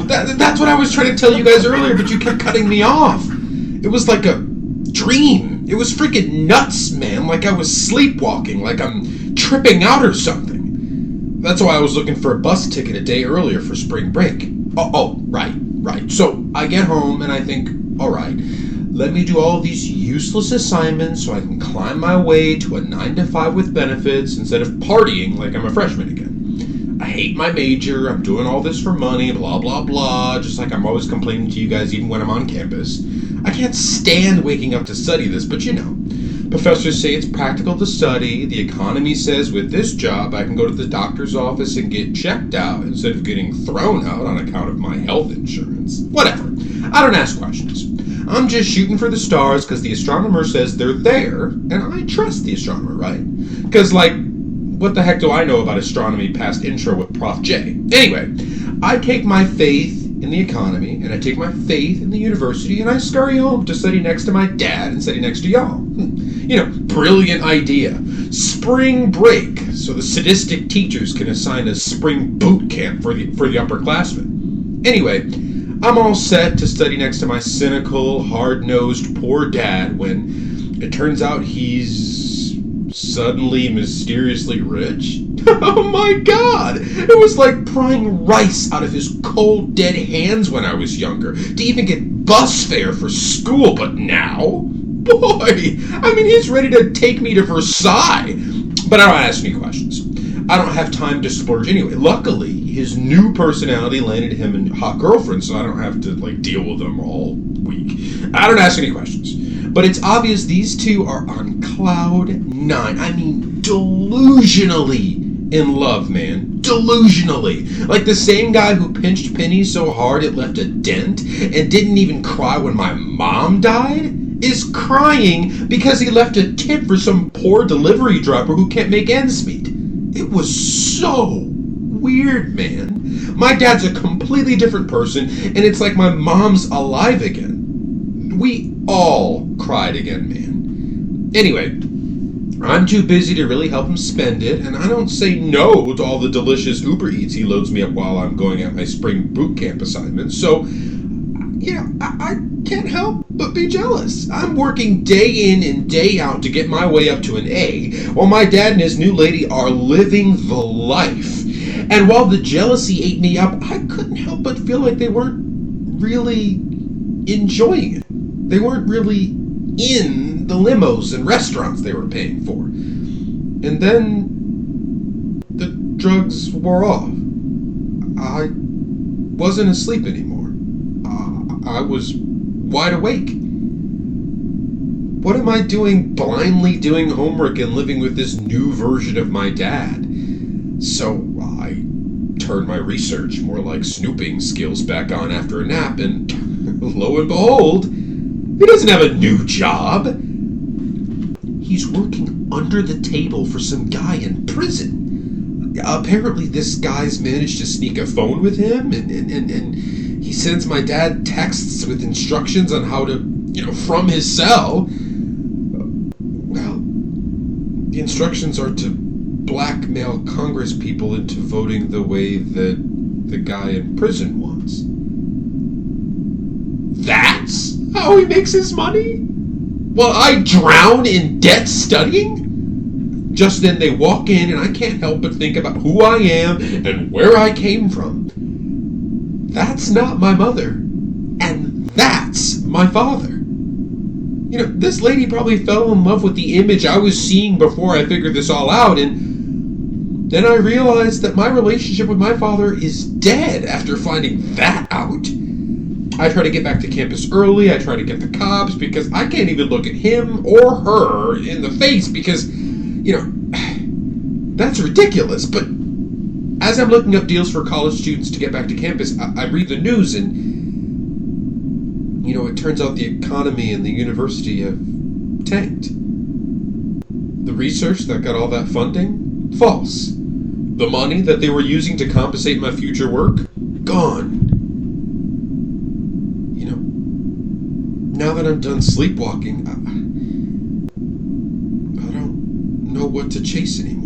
that's what I was trying to tell you guys earlier, but you kept cutting me off. It was like a dream. It was freaking nuts, man. Like I was sleepwalking, like I'm tripping out or something. That's why I was looking for a bus ticket a day earlier for spring break. Right. So I get home and I think, all right, let me do all these useless assignments so I can climb my way to a 9-to-5 with benefits instead of partying like I'm a freshman again. I hate my major, I'm doing all this for money, blah, blah, blah, just like I'm always complaining to you guys even when I'm on campus. I can't stand waking up to study this, but you know. Professors say it's practical to study. The economy says with this job I can go to the doctor's office and get checked out instead of getting thrown out on account of my health insurance. Whatever. I don't ask questions. I'm just shooting for the stars because the astronomer says they're there, and I trust the astronomer, right? Because, like, what the heck do I know about astronomy past intro with Prof. J? Anyway, I take my faith in the economy, and I take my faith in the university, and I scurry home to study next to my dad and study next to y'all. You know, brilliant idea. Spring break, so the sadistic teachers can assign a spring boot camp for the upperclassmen. Anyway, I'm all set to study next to my cynical, hard-nosed poor dad when it turns out he's suddenly mysteriously rich. Oh my god! It was like prying rice out of his cold, dead hands when I was younger to even get bus fare for school, but now? Boy! I mean, he's ready to take me to Versailles. But I don't ask any questions. I don't have time to splurge anyway. Luckily, his new personality landed him a hot girlfriend, so I don't have to, like, deal with them all week. I don't ask any questions. But it's obvious these two are on cloud 9. I mean, delusionally in love, man. Delusionally. Like the same guy who pinched Penny so hard it left a dent and didn't even cry when my mom died is crying because he left a tip for some poor delivery driver who can't make ends meet. It was so weird, man. My dad's a completely different person, and it's like my mom's alive again. We all cried again, man. Anyway, I'm too busy to really help him spend it, and I don't say no to all the delicious Uber Eats he loads me up while I'm going at my spring boot camp assignments, so, you know, I can't help but be jealous. I'm working day in and day out to get my way up to an A, while my dad and his new lady are living the life. And while the jealousy ate me up, I couldn't help but feel like they weren't really enjoying it. They weren't really in the limos and restaurants they were paying for. And then the drugs wore off. I wasn't asleep anymore. I was wide awake. What am I doing blindly doing homework and living with this new version of my dad? So I turned my research, more like snooping skills, back on after a nap, and lo and behold, he doesn't have a new job. He's working under the table for some guy in prison. Apparently this guy's managed to sneak a phone with him, and he sends my dad texts with instructions on how to, from his cell. Well, the instructions are to blackmail Congress people into voting the way that the guy in prison wants. That's how he makes his money? While I drown in debt studying? Just then they walk in and I can't help but think about who I am and where I came from. That's not my mother. And that's my father. This lady probably fell in love with the image I was seeing before I figured this all out, and then I realized that my relationship with my father is dead after finding that out. I try to get back to campus early, I try to get the cops, because I can't even look at him or her in the face because, that's ridiculous. But as I'm looking up deals for college students to get back to campus, I read the news and, it turns out the economy and the university have tanked. The research that got all that funding? False. The money that they were using to compensate my future work? Gone. Now that I'm done sleepwalking, I don't know what to chase anymore.